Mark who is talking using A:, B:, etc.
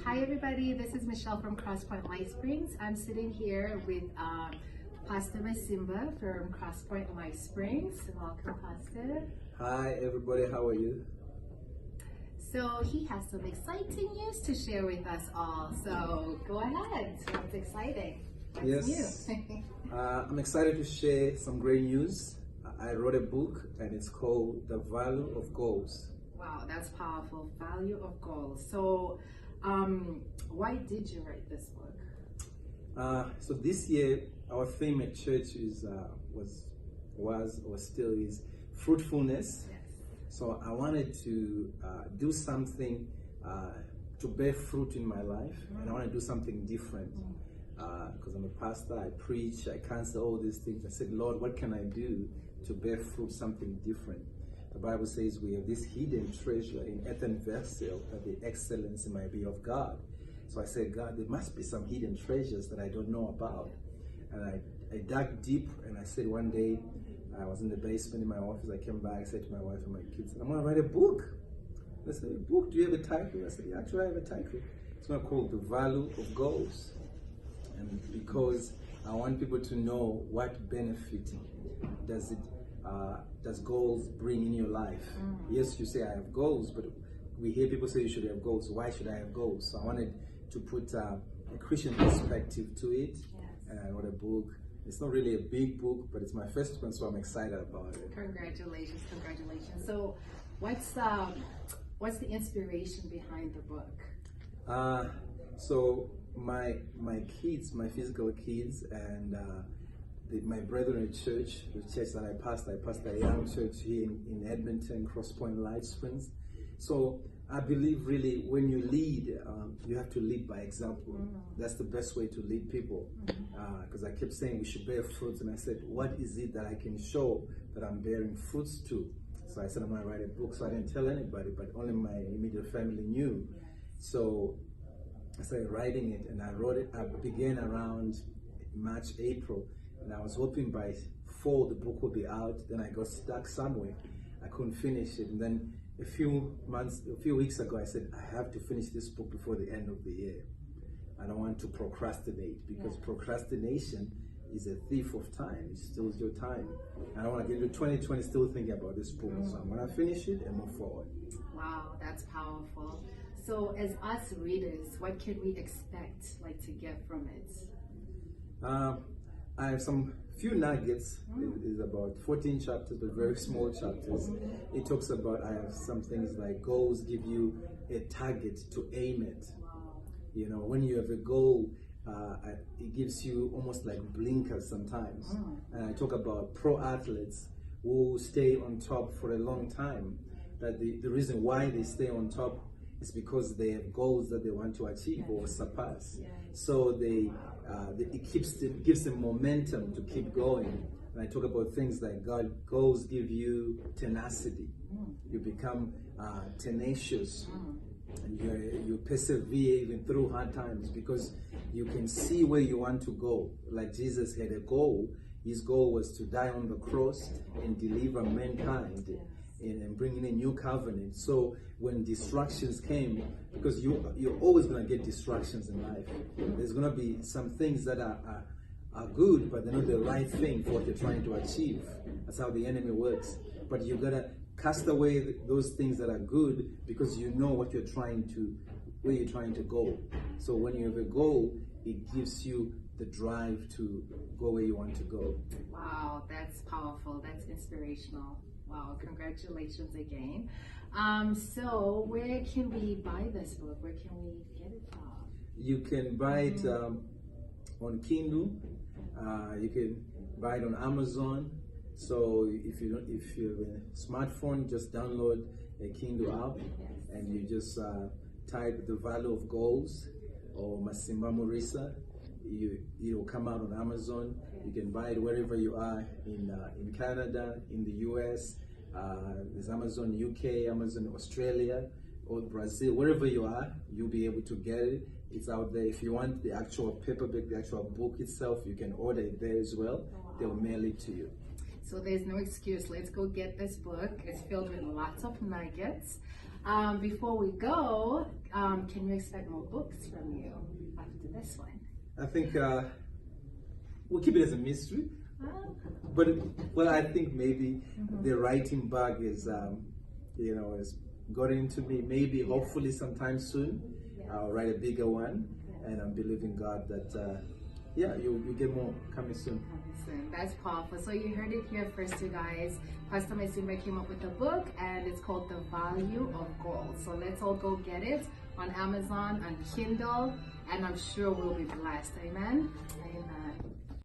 A: Hi everybody, this is Michelle from Crosspoint Light Springs. I'm sitting here with Pastor Masimba from Crosspoint Light Springs. Welcome, Pastor.
B: Hi everybody, how are you?
A: So he has some exciting news to share with us all. So go ahead, what's exciting? What's
B: Yes,
A: new?
B: I'm excited to share some great news. I wrote a book and it's called The Value of Goals.
A: Wow, that's powerful. Value of goals. So why did you write this book?
B: So this year, our theme at church is was or still is fruitfulness.
A: Yes.
B: So I wanted to do something to bear fruit in my life, and I want to do something different because I'm a pastor. I preach, I counsel, all these things. I said, Lord, what can I do to bear fruit, something different? The Bible says we have this hidden treasure in earthen vessel, that the excellency might be of God. So I said, God, there must be some hidden treasures that I don't know about. And I dug deep, and I said one day, I was in the basement in my office, I came back, I said to my wife and my kids, I'm going to write a book. They said, a book? Do you have a title? I said, yeah, actually I have a title. It's going to call The Value of Goals. And because I want people to know what benefit does goals bring in your life. Yes, you say I have goals, but we hear people say you should have goals. Why should I have goals? So I wanted to put a Christian perspective to it.
A: Yes.
B: And I wrote a book. It's not really a big book, but it's my first one, so I'm excited about it.
A: Congratulations, congratulations. So what's the inspiration behind the book?
B: So my kids, my physical kids, and my brethren in church, the church that I pastor a young church here in Edmonton, Crosspoint Light Springs. So I believe really when you lead, you have to lead by example. That's the best way to lead people. Because I kept saying we should bear fruits, and I said, what is it that I can show that I'm bearing fruits to? So I said I'm going to write a book. So I didn't tell anybody, but only my immediate family knew. So I started writing it, and I wrote it. I began around March, April, and I was hoping by fall the book will be out. Then I got stuck somewhere. I couldn't finish it, and then a few weeks ago, I said, I have to finish this book before the end of the year. I don't want to procrastinate, because procrastination is a thief of time. It steals your time. I don't want to get into 2020 still thinking about this book. So I'm going to finish it and move forward.
A: Wow, that's powerful. So as us readers, what can we expect to get from it?
B: I have some few nuggets. It's about 14 chapters, but very small chapters. It talks about, I have some things like goals give you a target to aim at. You know, when you have a goal, it gives you almost like blinkers sometimes. And I talk about pro athletes who stay on top for a long time. That the reason why they stay on top is because they have goals that they want to achieve or surpass. So it gives them momentum to keep going. And I talk about things like goals give you tenacity. You become tenacious, and you persevere even through hard times, because you can see where you want to go. Like Jesus had a goal. His goal was to die on the cross and deliver mankind and bring in a new covenant. So when distractions came, because you're always going to get distractions in life. There's going to be some things that are good, but they're not the right thing for what you're trying to achieve. That's how the enemy works. But you got to cast away those things that are good, because you know what where you're trying to go. So when you have a goal, it gives you the drive to go where you want to go.
A: Wow, that's powerful. That's inspirational. Wow, congratulations again. So where can we buy this book? Where can we get it from?
B: You can buy it on Kindle. You can buy it on Amazon. So if you have a smartphone, just download a Kindle app, and you just type The Value of Goals or Masimba Murisa. It'll come out on Amazon. You can buy it wherever you are in Canada, in the US. There's Amazon UK, Amazon Australia, or Brazil. Wherever you are, you'll be able to get it. It's out there. If you want the actual paperback, the actual book itself, you can order it there as well. They'll mail it to you.
A: So there's no excuse. Let's go get this book. It's filled with lots of nuggets. Before we go, can we expect more books from you after this one?
B: I think we'll keep it as a mystery.
A: Oh.
B: But well, I think maybe the writing bug is, has got into me. Maybe, hopefully, sometime soon, I'll write a bigger one, and I'm believing God that, you get more coming soon.
A: That's powerful. So you heard it here first, you guys. Pastor Mesumba came up with a book, and it's called The Value of Gold. So let's all go get it on Amazon, on Kindle, and I'm sure we'll be blessed. Amen. Amen.